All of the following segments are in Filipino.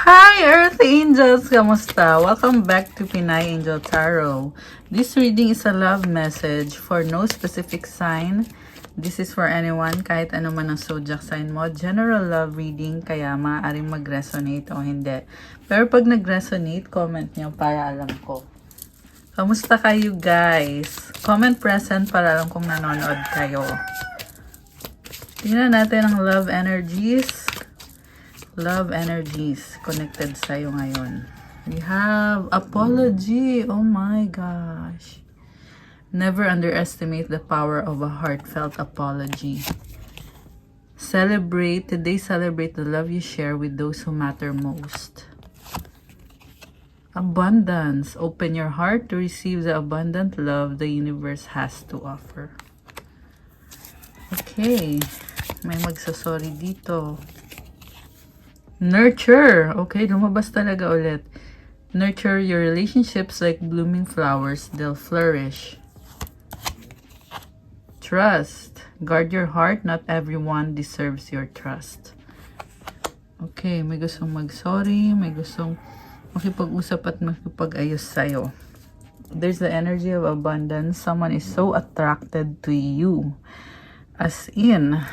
Hi Earth Angels! Kamusta? Welcome back to Pinay Angel Tarot. This reading is a love message for no specific sign. This is for anyone, kahit ano man ang zodiac sign mo. General love reading, kaya maaaring mag-resonate o hindi. Pero pag nag-resonate, comment nyo para alam ko. Kamusta kayo guys? Comment present para alam kung nanonood kayo. Tingnan natin ang love energies. Love energies connected sa'yo ngayon. We have apology. Oh my gosh. Never underestimate the power of a heartfelt apology. Today celebrate the love you share with those who matter most. Abundance. Open your heart to receive the abundant love the universe has to offer. Okay. May magsasorry dito. Nurture. Okay, lumabas talaga ulit. Nurture your relationships like blooming flowers. They'll flourish. Trust. Guard your heart. Not everyone deserves your trust. Okay, may gustong mag-sorry. May gustong makipag-usap at makipag-ayos sa'yo. There's the energy of abundance. Someone is so attracted to you. As in...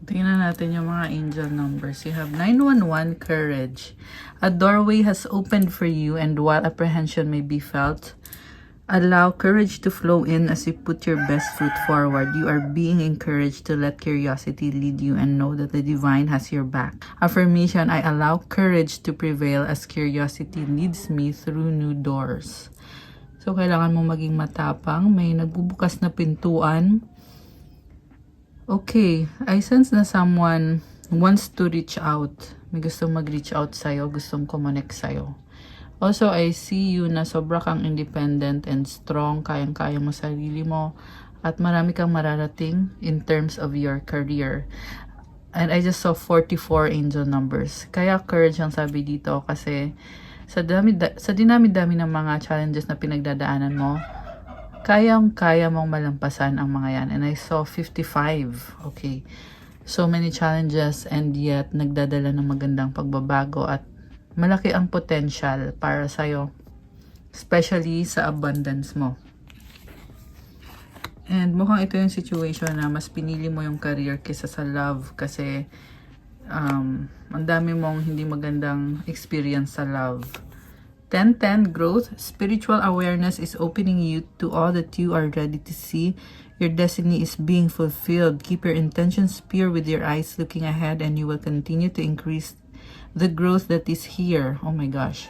Tingnan natin yung mga angel numbers. You have 911, courage. A doorway has opened for you, and while apprehension may be felt, allow courage to flow in as you put your best foot forward. You are being encouraged to let curiosity lead you and know that the divine has your back. Affirmation, I allow courage to prevail as curiosity leads me through new doors. So, kailangan mo maging matapang. May nagbubukas na pintuan. Okay, I sense na someone wants to reach out. May gustong mag-reach out sa'yo, gustong kumonek sa'yo. Also, I see you na sobra kang independent and strong, kayang-kaya mo sarili mo, at marami kang mararating in terms of your career. And I just saw 44 angel numbers. Kaya courage ang sabi dito kasi sa dinami-dami ng mga challenges na pinagdadaanan mo, kayang-kaya mong malampasan ang mga yan. And I saw 55. Okay. So many challenges and yet nagdadala ng magandang pagbabago at malaki ang potential para sa'yo. Especially sa abundance mo. And mukhang ito yung situation na mas pinili mo yung career kaysa sa love kasi ang dami mong hindi magandang experience sa love. 10-10 growth. Spiritual awareness is opening you to all that you are ready to see. Your destiny is being fulfilled. Keep your intentions pure with your eyes looking ahead and you will continue to increase the growth that is here. Oh my gosh.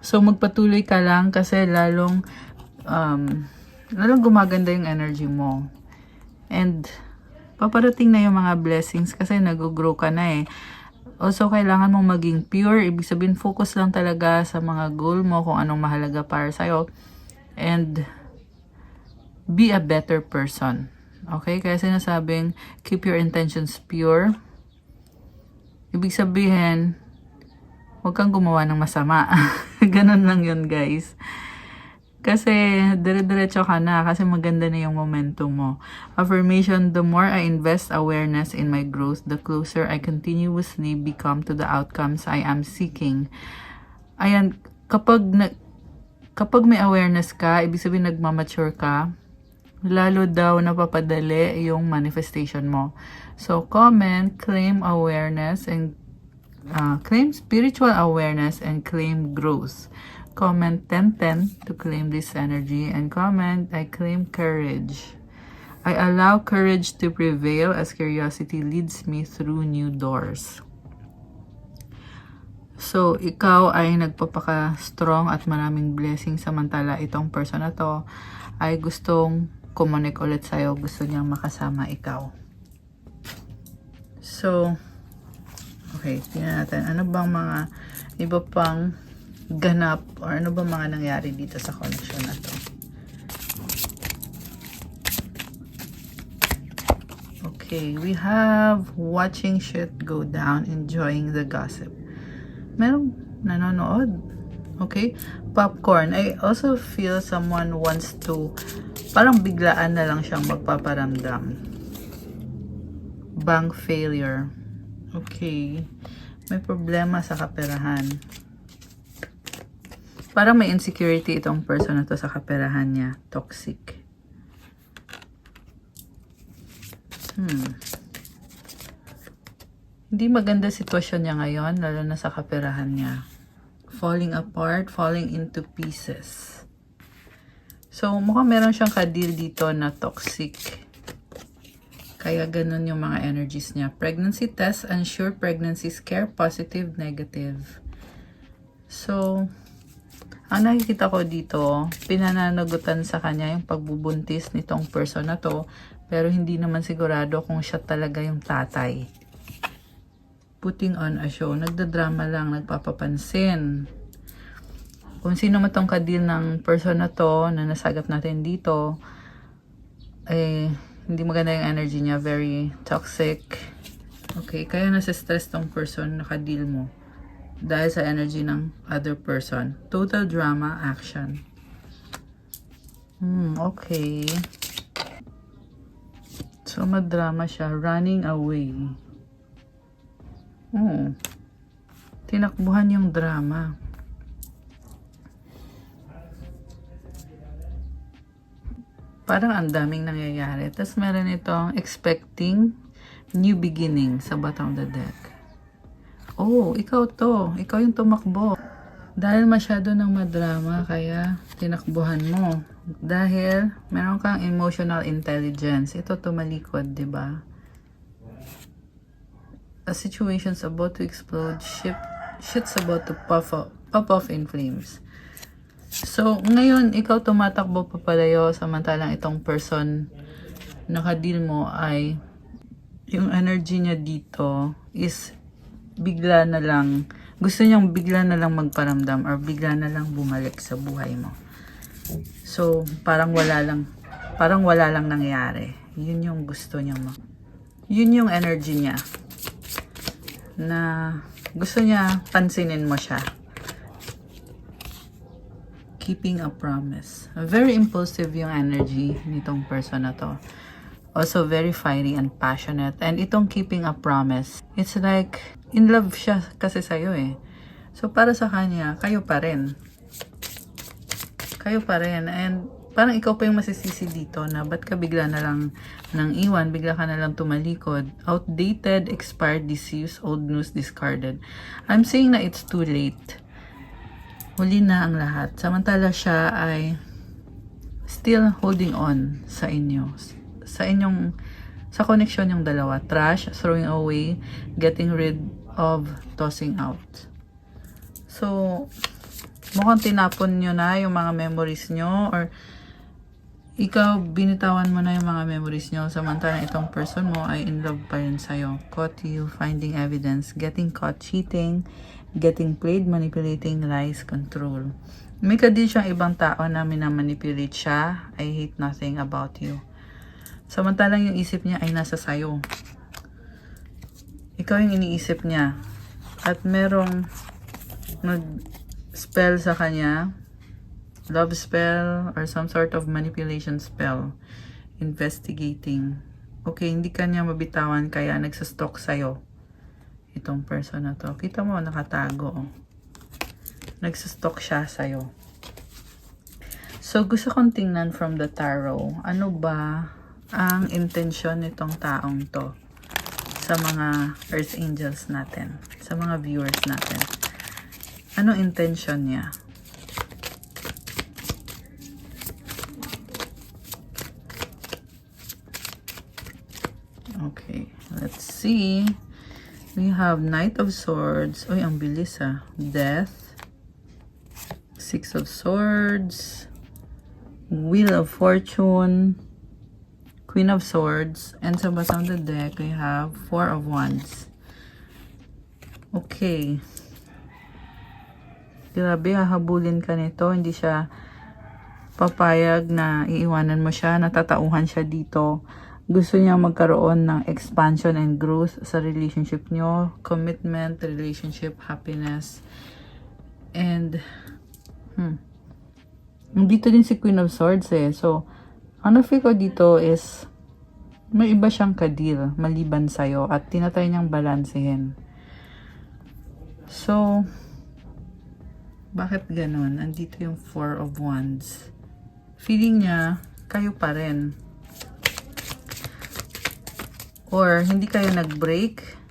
So magpatuloy ka lang kasi lalong gumaganda yung energy mo. And paparating na yung mga blessings kasi nag-grow ka na eh. Also, kailangan mong maging pure. Ibig sabihin, focus lang talaga sa mga goal mo, kung anong mahalaga para sa'yo. And, be a better person. Okay? Kaya sinasabing, keep your intentions pure. Ibig sabihin, huwag kang gumawa ng masama. Ganun lang yun, guys. Kasi, dire-diretso ka na kasi maganda na yung momentum mo. Affirmation, the more I invest awareness in my growth, the closer I continuously become to the outcomes I am seeking. Ayan, kapag may awareness ka, ibig sabihin nagmamature ka, lalo daw napapadali yung manifestation mo. So, comment, claim awareness, and claim spiritual awareness, and claim growth. Comment 10-10 to claim this energy. And comment, I claim courage. I allow courage to prevail as curiosity leads me through new doors. So, ikaw ay nagpapaka-strong at maraming blessings samantala itong person na to ay gustong kumonek ulit sa'yo. Gusto niyang makasama ikaw. So, okay, tingnan natin. Ano bang mga iba pang ganap or ano ba mga nangyari dito sa connection na to? Okay, we have watching shit go down, enjoying the gossip. Merong nanonood. Okay, popcorn. I also feel someone wants to, parang biglaan na lang siyang magpaparamdam. Bank failure. Okay. May problema sa kaperahan. Parang may insecurity itong person na to sa kaperahan niya. Toxic. Hindi maganda sitwasyon niya ngayon, lalo na sa kaperahan niya. Falling apart, falling into pieces. So, mukhang meron siyang kadil dito na toxic. Kaya ganun yung mga energies niya. Pregnancy test, unsure pregnancy scare, positive, negative. So, ang nakikita ko dito, pinananagutan sa kanya yung pagbubuntis nitong person na to, pero hindi naman sigurado kung siya talaga yung tatay. Putting on a show. Nagdadrama lang, nagpapapansin. Kung sino man tong kadil ng person na to, na nasagap natin dito, hindi maganda yung energy niya. Very toxic. Okay, kaya nasa-stress tong person na kadil mo. Dahil sa energy ng other person. Total drama, action. Okay. So, madrama siya. Running away. Tinakbuhan yung drama. Parang ang daming nangyayari. Tapos meron itong expecting new beginning sa bottom of the deck. Oh, ikaw to. Ikaw yung tumakbo. Dahil masyado ng madrama, kaya tinakbuhan mo. Dahil meron kang emotional intelligence. Ito tumalikod, di ba? A situation's about to explode. Shit's about to pop off in flames. So, ngayon, ikaw tumatakbo papalayo, samantalang itong person na kadil mo ay yung energy niya dito is bigla na lang, gusto niyang bigla na lang magparamdam or bigla na lang bumalik sa buhay mo. So, parang wala lang nangyari. Yun yung gusto niya mo. Yun yung energy niya. Na gusto niya pansinin mo siya. Keeping a promise. Very impulsive yung energy nitong person na to. Also very fiery and passionate. And itong keeping a promise, it's like in love siya kasi sa'yo eh. So para sa kanya, kayo pa rin. Kayo pa rin. And parang ikaw pa yung masisisi dito na ba't ka bigla na lang nang iwan, bigla ka na lang tumalikod. Outdated, expired, disused, old news, discarded. I'm saying na it's too late. Huli na ang lahat. Samantala siya ay still holding on sa inyo. Sa connection yung dalawa. Trash, throwing away, getting rid of, tossing out. So, mukhang tinapon nyo na yung mga memories nyo or ikaw, binitawan mo na yung mga memories nyo. Samantalang itong person mo ay in love pa rin sa'yo. Caught you, finding evidence, getting caught cheating, getting played, manipulating, lies, control. May kadil siyang ibang tao na minamanipulate siya. I hate nothing about you. Samantalang yung isip niya ay nasa sayo. Ikaw yung iniisip niya. At merong nag-spell sa kanya. Love spell or some sort of manipulation spell. Investigating. Okay, hindi ka niya mabitawan kaya nagsastalk sa'yo. Itong person na to. Kita mo, nakatago. Nagsastalk siya sa'yo. So, gusto kong tingnan from the tarot. Ano ba ang intensyon nitong taong to sa mga earth angels natin, sa mga viewers natin? Anong intensyon niya? Okay, let's see. We have Knight of Swords. Uy, ang bilis ah. Death. Six of Swords. Wheel of Fortune. Queen of Swords. And sa bottom of the deck, we have Four of Wands. Okay. Grabe, hahabulin ka nito. Hindi siya papayag na iiwanan mo siya. Natatauhan siya dito. Gusto niya magkaroon ng expansion and growth sa relationship nyo. Commitment, relationship, happiness. And, dito din si Queen of Swords eh. So, ang na-feel ko dito is, may iba siyang kadil maliban sa'yo at tinatry niyang balansehin. So, bakit ganon? Andito yung Four of Wands. Feeling niya, kayo pa rin. Or, hindi kayo nag-break.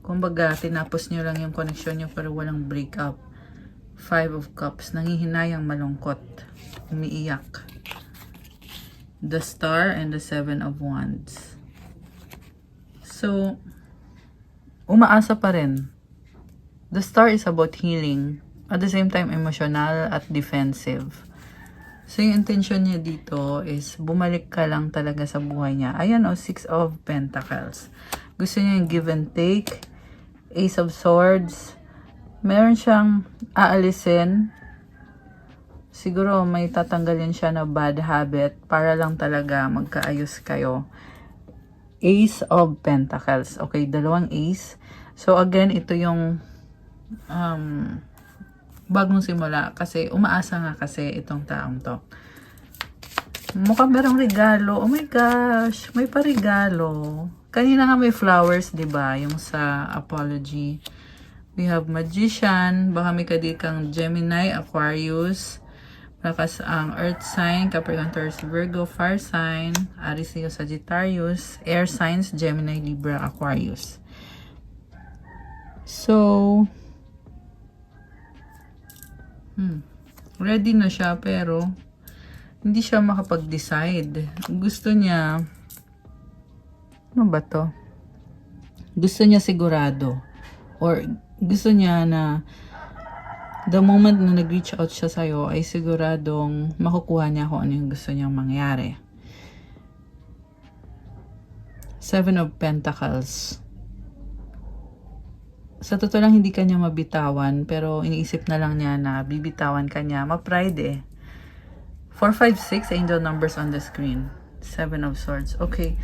Kumbaga, tinapos nyo lang yung connection nyo pero walang breakup. Five of Cups. Nangihinayang malungkot. Umiiyak. The Star and the Seven of Wands. So, umaasa pa rin. The Star is about healing. At the same time, emotional at defensive. So, yung intention niya dito is bumalik ka lang talaga sa buhay niya. Ayan o, Six of Pentacles. Gusto niya yung give and take. Ace of Swords. Meron siyang aalisin. Siguro may tatanggalin siya na bad habit para lang talaga magkaayos kayo. Ace of Pentacles. Okay, dalawang ace. So, again, ito yung bagong simula kasi umaasa nga kasi itong taong to. Mukhang merong regalo. Oh my gosh, may parigalo. Kanina nga may flowers, 'di ba? Yung sa apology. We have Magician, baka may kadikang Gemini, Aquarius, lakas ang Earth sign, Capricorn, Taurus, Virgo, Fire sign, Aries, Leo, Sagittarius, Air signs, Gemini, Libra, Aquarius. So, ready na siya pero hindi siya makapag-decide. Gusto niya, ano ba to? Gusto niya sigurado. Or gusto niya na the moment na nag-reach out siya sa'yo ay siguradong makukuha niya kung ano yung gusto niyang mangyari. Seven of Pentacles. Sa totoo lang, hindi kanya mabitawan, pero iniisip na lang niya na bibitawan kanya. Ma-pride eh. 4, 5, 6, angel numbers on the screen. 7 of Swords. Okay.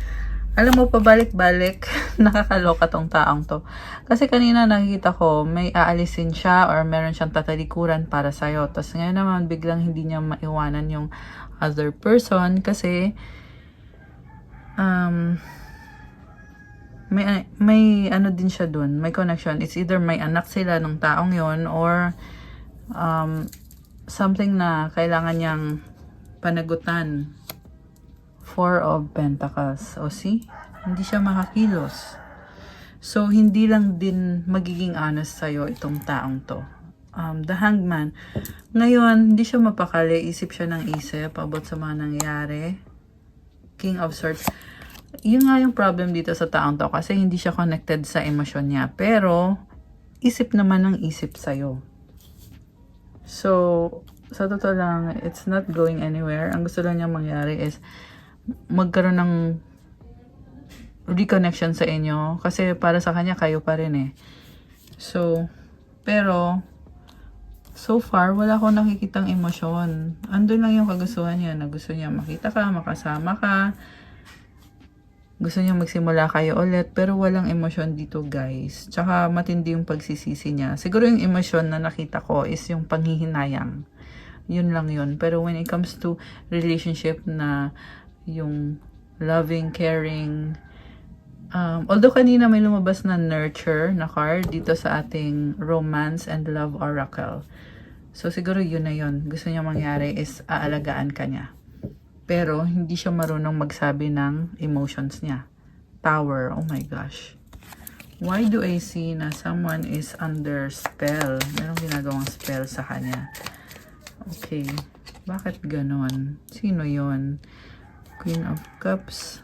Alam mo, pabalik-balik, nakakaloka tong taong to. Kasi kanina nakikita ko, may aalisin siya or meron siyang tatalikuran para sa'yo. Tapos ngayon naman, biglang hindi niya maiwanan yung other person kasi may ano din siya dun, may connection. It's either may anak sila ng taong yon or something na kailangan niyang panagutan. Four of Pentacles. O see? Hindi siya makakilos. So, hindi lang din magiging honest sa'yo itong taong to. The Hangman. Ngayon, hindi siya mapakali. Isip siya ng isip about sa mga nangyari. King of Swords. Yun nga yung problem dito sa taong to kasi hindi siya connected sa emosyon niya. Pero, isip naman ng isip sa'yo. So, sa totoo lang, it's not going anywhere. Ang gusto lang niya mangyari is magkaroon ng reconnection sa inyo. Kasi para sa kanya, kayo pa rin eh. So, pero, so far, wala akong nakikitang emosyon. Andun lang yung kagustuhan niya na gusto niya makita ka, makasama ka. Gusto niya magsimula kayo ulit, pero walang emosyon dito, guys. Tsaka matindi yung pagsisisi niya. Siguro yung emosyon na nakita ko is yung panghihinayang. Yun lang yun. Pero when it comes to relationship na yung loving, caring, although kanina may lumabas na nurture na card dito sa ating romance and love oracle. So siguro yun na yun. Gusto niya mangyari is aalagaan ka niya. Pero, hindi siya marunong magsabi ng emotions niya. Tower. Oh my gosh. Why do I see na someone is under spell? Merong ginagawang spell sa kanya. Okay. Bakit ganon? Sino yon? Queen of Cups.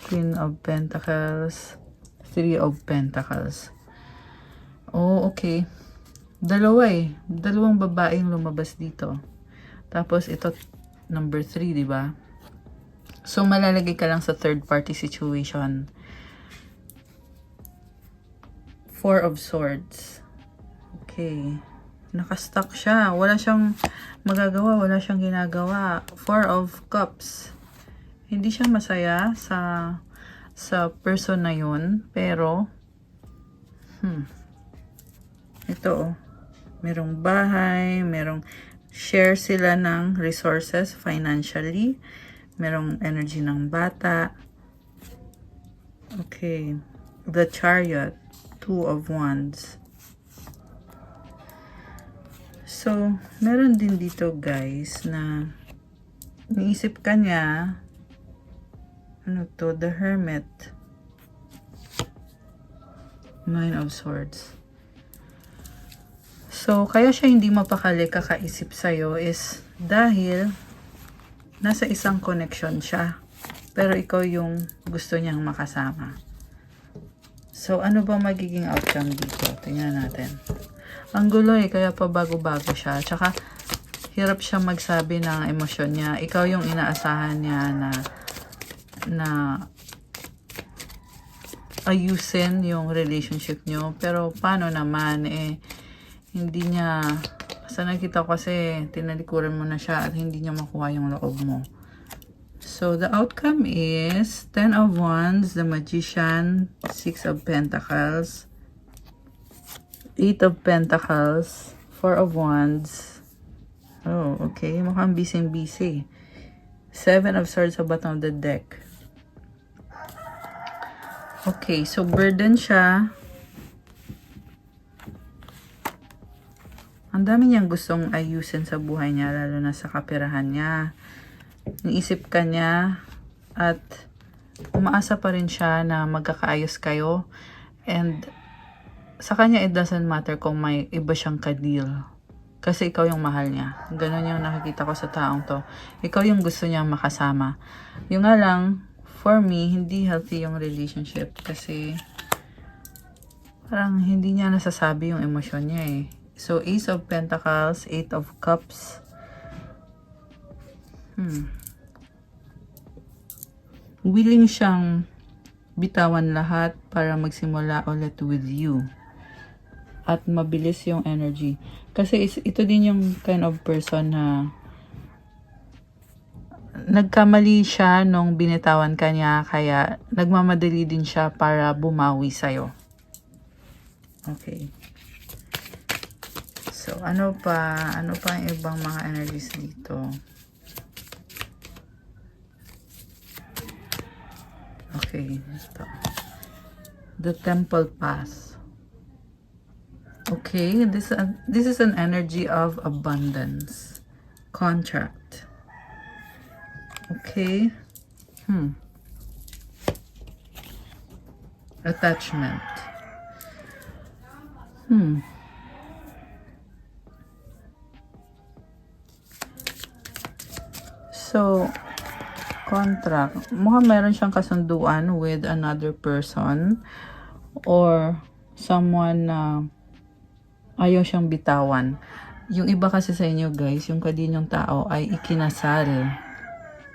Queen of Pentacles. Three of Pentacles. Oh, okay. Dalawa eh. Dalawang babaeng lumabas dito. Tapos, ito number 3, di ba? So, malalagay ka lang sa third party situation. Four of Swords. Okay. Nakastuck siya. Wala siyang magagawa. Wala siyang ginagawa. Four of Cups. Hindi siya masaya sa person na yun. Pero, ito oh. Merong bahay. Merong share sila ng resources financially. Merong energy ng bata. Okay. The Chariot. Two of Wands. So, meron din dito guys na naisip ka niya, ano to, the Hermit. Nine of Swords. So, kaya siya hindi mapakali kakaisip sa'yo is dahil nasa isang connection siya. Pero ikaw yung gusto niyang makasama. So, ano ba magiging outcome dito? Tingnan natin. Ang gulo kaya pa bago-bago siya. Tsaka, hirap siya magsabi ng emosyon niya. Ikaw yung inaasahan niya na ayusin yung relationship nyo. Pero, paano naman hindi niya, sa nakita ko kasi, tinalikuran mo na siya at hindi niya makuha yung loob mo. So, the outcome is 10 of Wands, the Magician, 6 of Pentacles, 8 of Pentacles, 4 of Wands. Oh, okay. Mukhang busy-busy. 7 of Swords sa bottom of the deck. Okay, so burden siya. Ang dami niyang gustong ayusin sa buhay niya, lalo na sa kaperahan niya. Naisip ka niya at umaasa pa rin siya na magkakaayos kayo. And sa kanya, it doesn't matter kung may iba siyang ka-deal. Kasi ikaw yung mahal niya. Ganon yung nakikita ko sa taong to. Ikaw yung gusto niya makasama. Yung nga lang, for me, hindi healthy yung relationship. Kasi parang hindi niya nasasabi yung emosyon niya So, Ace of Pentacles, 8 of Cups. Willing siyang bitawan lahat para magsimula ulit with you. At mabilis yung energy. Kasi ito din yung kind of person na nagkamali siya nung binitawan ka niya, kaya nagmamadali din siya para bumawi sa'yo. Okay. So, ano pa ang ibang mga energies dito? Okay, ito. The Temple Pass. Okay, this is an energy of abundance. Contract. Okay. Attachment. So, contract. Mukhang meron siyang kasunduan with another person or someone na ayaw siyang bitawan. Yung iba kasi sa inyo guys, yung kadinyong tao ay ikinasal.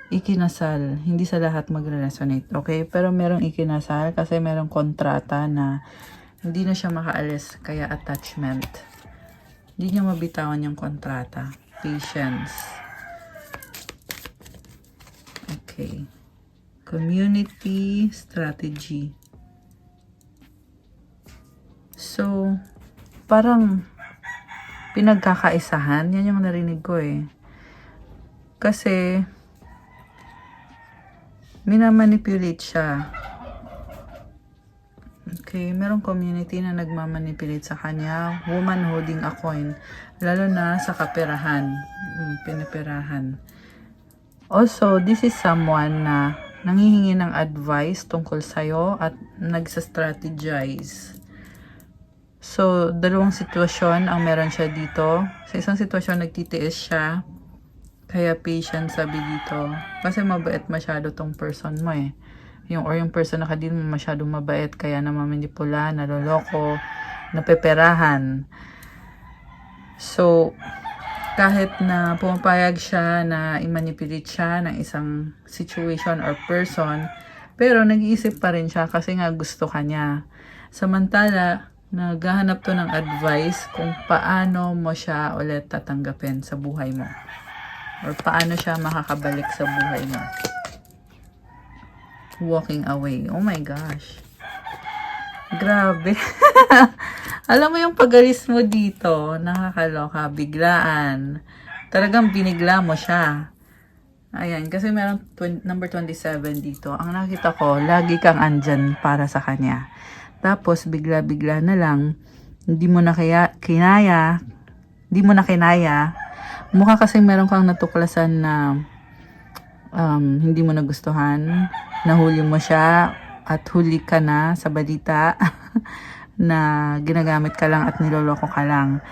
Ikinasal. Hindi sa lahat magre-resonate. Okay? Pero merong ikinasal kasi merong kontrata na hindi na siya makaalis. Kaya attachment. Hindi niya mabitawan yung kontrata. Patience. Okay. Community strategy. So, parang pinagkakaisahan. Yan yung narinig ko Kasi, minamanipulate siya. Okay, merong community na nagmamanipulate sa kanya. Woman holding a coin. Lalo na sa kaperahan. Pinaperahan. Also, this is someone na nanghihingi ng advice tungkol sa'yo at nagsa-strategize. So, dalawang sitwasyon ang meron siya dito. Sa isang sitwasyon, nagtitiis siya. Kaya patient sabi dito. Kasi mabait masyado tong person mo yung person na kadin mo masyadong mabait. Kaya namamanipula, naloloko, napeperahan. So, kahit na pumapayag siya na i-manipulate siya ng isang situation or person, pero nag-iisip pa rin siya kasi nga gusto ka niya. Samantala, naghahanap to ng advice kung paano mo siya ulit tatanggapin sa buhay mo. Or paano siya makakabalik sa buhay mo. Walking away. Oh my gosh. Grabe. Alam mo yung pag-alis mo dito, nakakaloka, biglaan. Talagang binigla mo siya. Ayan, kasi meron number 27 dito. Ang nakita ko, lagi kang andyan para sa kanya. Tapos, bigla-bigla na lang, hindi mo na kinaya, di mo na kinaya. Mukha kasing meron kang natuklasan na hindi mo nagustuhan. Nahuli mo siya at huli ka na sa balita na ginagamit ka lang at niloloko ka lang.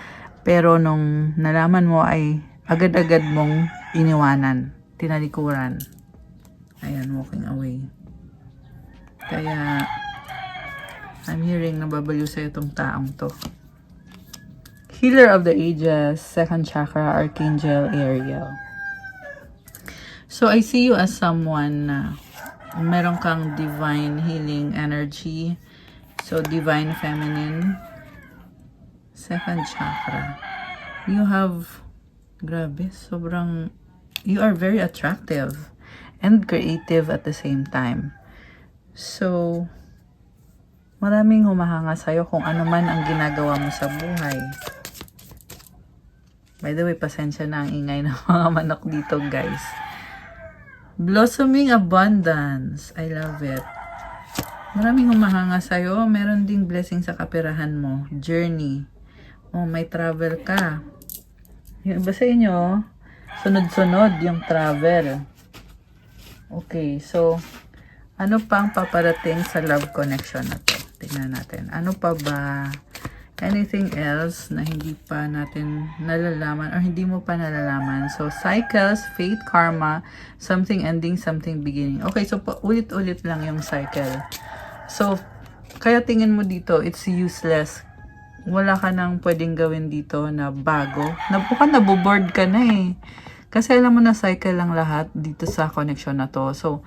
Pero nung nalaman mo ay agad-agad mong iniwanan, tinalikuran. Ayan, walking away. Kaya, I'm hearing nababaliw sa'yo itong taong to. Healer of the Ages, second chakra, Archangel Ariel. So, I see you as someone na meron kang divine healing energy. So, divine feminine. Second chakra. You have, grabe, sobrang, you are very attractive and creative at the same time. So, maraming humahanga sa'yo kung ano man ang ginagawa mo sa buhay. By the way, pasensya na ang ingay ng mga manok dito, guys. Blossoming abundance. I love it. Maraming humahanga sa'yo. Meron ding blessing sa kapirahan mo. Journey. Oh, may travel ka. Yung iba sa inyo, sunod-sunod yung travel. Okay, so, ano pang paparating sa love connection na to? Tingnan natin. Ano pa ba? Anything else na hindi pa natin nalalaman or hindi mo pa nalalaman? So, cycles, fate, karma, something ending, something beginning. Okay, so ulit-ulit lang yung cycle. So, kaya tingin mo dito, it's useless. Wala ka nang pwedeng gawin dito na bago. Naboboard ka na eh. Kasi alam mo na cycle lang lahat dito sa connection na to. So,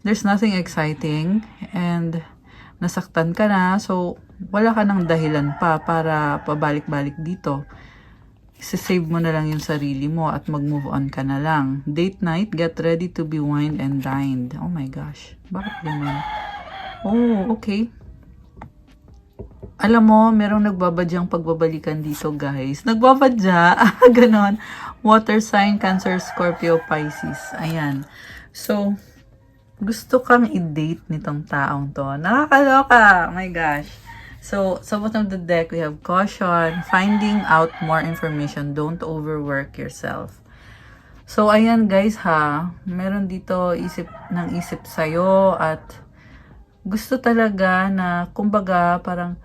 there's nothing exciting and nasaktan ka na. So, wala ka nang dahilan pa para pabalik-balik dito. Isasave mo na lang yung sarili mo at mag-move on ka na lang. Date night, get ready to be wined and dined. Oh my gosh. Bakit ganun? Oh, okay. Alam mo, merong nagbabadyang pagbabalikan dito, guys. Nagbabadya. Ganon. Water sign, Cancer, Scorpio, Pisces. Ayan. So, gusto kang i-date nitong taong to. Nakakaloka. Oh my gosh. So, sa bottom of the deck, we have caution, finding out more information, don't overwork yourself. So, ayan guys ha, meron dito isip sa'yo at gusto talaga na, kumbaga, parang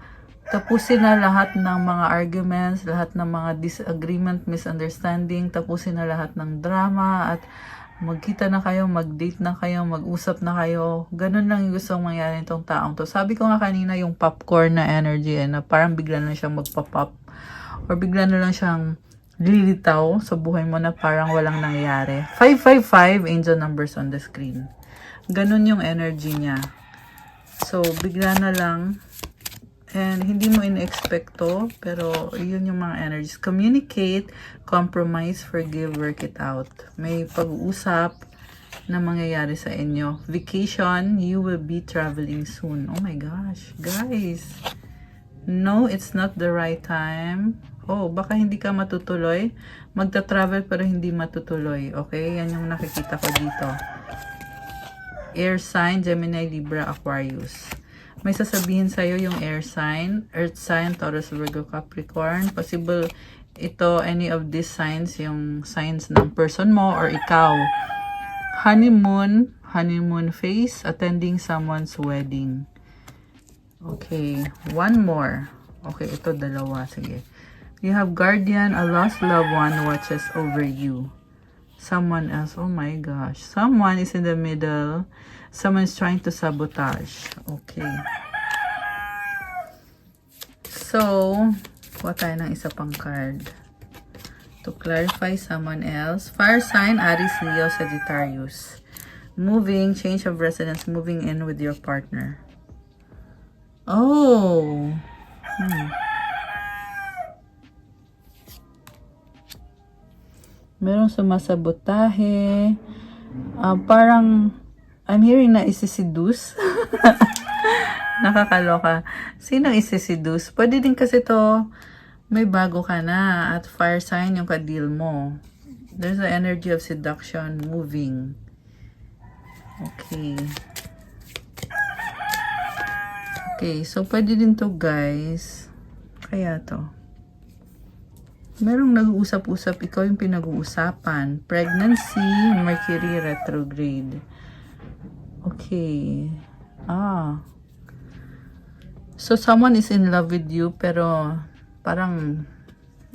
tapusin na lahat ng mga arguments, lahat ng mga disagreement, misunderstanding, tapusin na lahat ng drama at magkita na kayo, mag-date na kayo, mag-usap na kayo. Ganun lang yung gustong mangyari nitong taong to. Sabi ko nga kanina yung popcorn na energy na parang bigla na siyang magpa-pop or bigla na lang siyang lilitaw sa buhay mo na parang walang nangyayari. 555 angel numbers on the screen. Ganun yung energy niya. So, bigla na lang and hindi mo in-expecto, pero yun yung mga energies. Communicate, compromise, forgive, work it out. May pag-uusap na mangyayari sa inyo. Vacation, you will be traveling soon. Oh my gosh, guys. No, it's not the right time. Oh, baka hindi ka matutuloy. Magta-travel pero hindi matutuloy. Okay, yan yung nakikita ko dito. Air sign, Gemini, Libra, Aquarius. May sasabihin sa'yo yung air sign, earth sign, Taurus, Virgo, Capricorn. Possible ito, any of these signs, yung signs ng person mo or ikaw. Honeymoon, honeymoon phase, attending someone's wedding. Okay, one more. Okay, ito dalawa, sige. You have guardian, a lost loved one watches over you. Someone else, oh my gosh. Someone is in the middle. Someone is trying to sabotage. Okay. So, kuha tayo ng isa pang card. To clarify someone else. Fire sign, Aries, Leo, Sagittarius. Moving, change of residence, moving in with your partner. Oh. Merong sumasabotahe. Parang, I'm hearing na isi-seduce. Nakakaloka. Sino isi-seduce? Pwede din kasi to, may bago ka na at fire sign yung ka-deal mo. There's an energy of seduction moving. Okay. Okay, so pwede din to guys. Kaya to. Merong nag-uusap-usap, ikaw yung pinag-uusapan. Pregnancy, Mercury retrograde. Okay. So, someone is in love with you, pero parang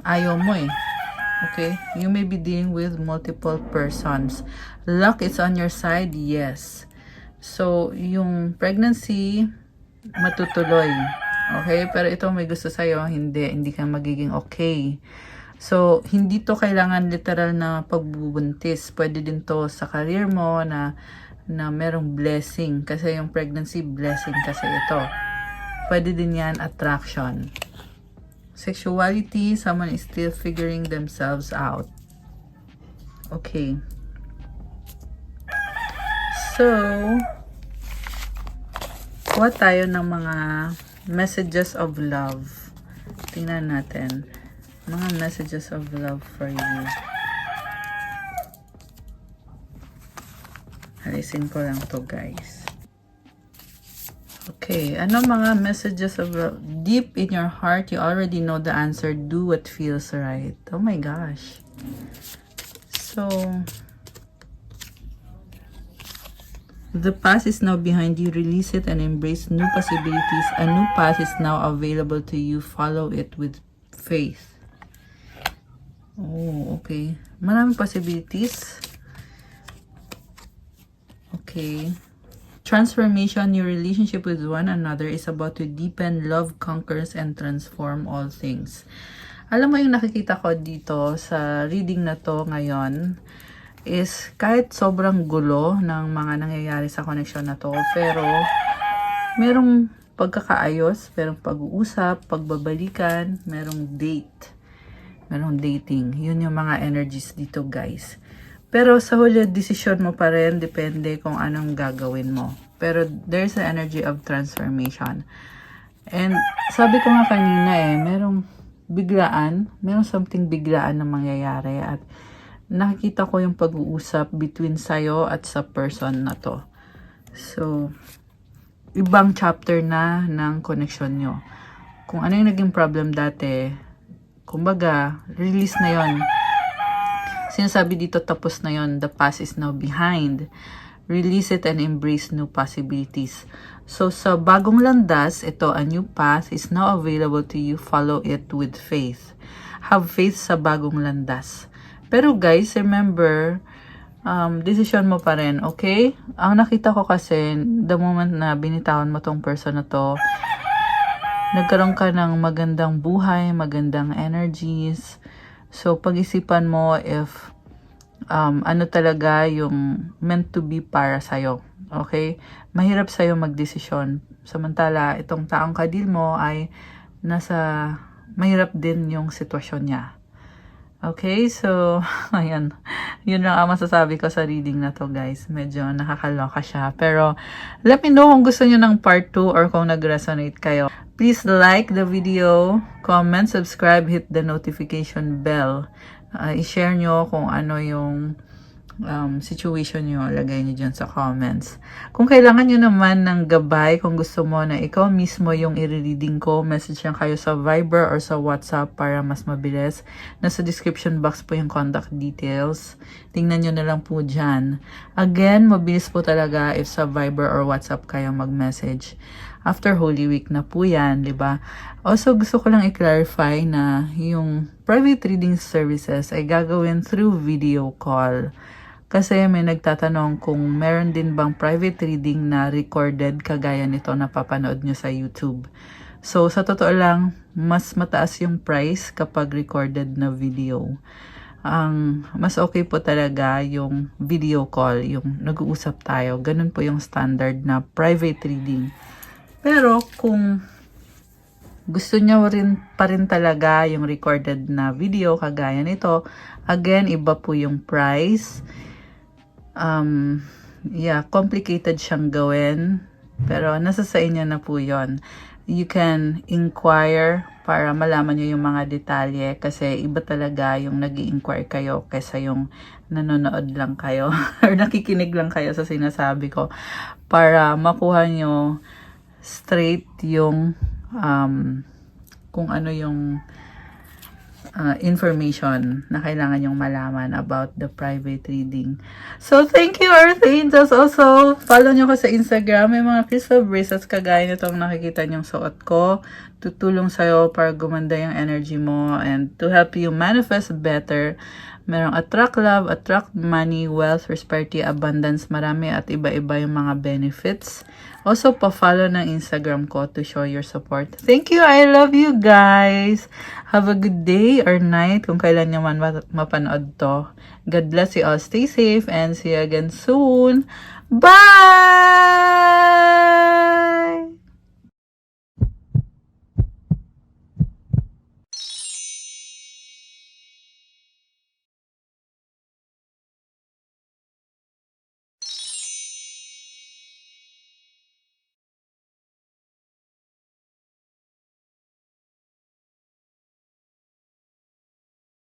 ayaw mo eh. Okay? You may be dealing with multiple persons. Luck is on your side, yes. So, yung pregnancy, matutuloy. Okay? Pero ito may gusto sa'yo, hindi ka magiging okay. So, hindi to kailangan literal na pagbubuntis. Pwede din to sa career mo na merong blessing. Kasi yung pregnancy, blessing kasi ito. Pwede din yan attraction. Sexuality, someone is still figuring themselves out. Okay. So, kuha tayo ng mga messages of love. Tingnan natin. Mga messages of love for you. Alisin ko lang to, guys. Okay, ano mga messages of love? Deep in your heart, you already know the answer. Do what feels right. Oh my gosh. So, the past is now behind you. Release it and embrace new possibilities. A new path is now available to you. Follow it with faith. Oh, okay. Maraming possibilities. Okay. Transformation, your relationship with one another is about to deepen. Love conquers and transform all things. Alam mo yung nakikita ko dito sa reading na to ngayon is kahit sobrang gulo ng mga nangyayari sa connection na to, pero merong pagkakaayos, merong pag-uusap, pagbabalikan, merong date. Merong dating. Yun yung mga energies dito, guys. Pero sa huli, decision mo pa rin. Depende kung anong gagawin mo. Pero there's an energy of transformation. And sabi ko nga kanina merong biglaan. Merong something biglaan na mangyayari. At nakikita ko yung pag-uusap between sayo at sa person na to. So, ibang chapter na ng connection nyo. Kung ano yung naging problem dati, kumbaga, release na yon. Sinasabi dito, tapos na yon. The past is now behind. Release it and embrace new possibilities. So, sa bagong landas, ito, a new path is now available to you. Follow it with faith. Have faith sa bagong landas. Pero guys, remember, decision mo pa rin, okay? Ang nakita ko kasi, the moment na binitawan mo tong person na to, nagkaroon ka ng magandang buhay, magandang energies. So, pag-isipan mo if ano talaga yung meant to be para sa'yo. Okay? Mahirap sa'yo magdesisyon. Samantala, itong taong kadil mo ay mahirap din yung sitwasyon niya. Okay, so, ayan. Yun lang ang masasabi ko sa reading na to, guys. Medyo nakakaloka siya. Pero, let me know kung gusto nyo ng part 2 or kung nag-resonate kayo. Please like the video, comment, subscribe, hit the notification bell. I-share nyo kung ano yung situation nyo, lagay nyo dyan sa comments. Kung kailangan nyo naman ng gabay, kung gusto mo na ikaw mismo yung i-reading ko, message lang kayo sa Viber or sa WhatsApp para mas mabilis. Nasa description box po yung contact details. Tingnan nyo na lang po dyan. Again, mabilis po talaga if sa Viber or WhatsApp kayo mag-message. After Holy Week na po yan, diba? Also, gusto ko lang i-clarify na yung private reading services ay gagawin through video call. Kasi may nagtatanong kung meron din bang private reading na recorded kagaya nito na papanood nyo sa YouTube. So, sa totoo lang, mas mataas yung price kapag recorded na video. Mas okay po talaga yung video call, yung nag-uusap tayo. Ganun po yung standard na private reading. Pero kung gusto nyo pa rin talaga yung recorded na video kagaya nito, again, iba po yung price. Complicated siyang gawin. Pero nasa sa inyo na po yon. You can inquire para malaman nyo yung mga detalye kasi iba talaga yung nag-i-inquire kayo kaysa yung nanonood lang kayo or nakikinig lang kayo sa sinasabi ko para makuha nyo straight yung kung ano yung information na kailangan yung malaman about the private reading. So, thank you, Earth Angels. Also, follow nyo ko sa Instagram. May mga crystal bracelets kagaya nitong nakikita nyong suot ko. Tutulong sa'yo para gumanda yung energy mo and to help you manifest better. Merong attract love, attract money, wealth, prosperity, abundance. Marami at iba-iba yung mga benefits. Also, pa-follow ng Instagram ko to show your support. Thank you. I love you guys. Have a good day or night kung kailan nyo man mapanood to. God bless you all. Stay safe and see you again soon. Bye!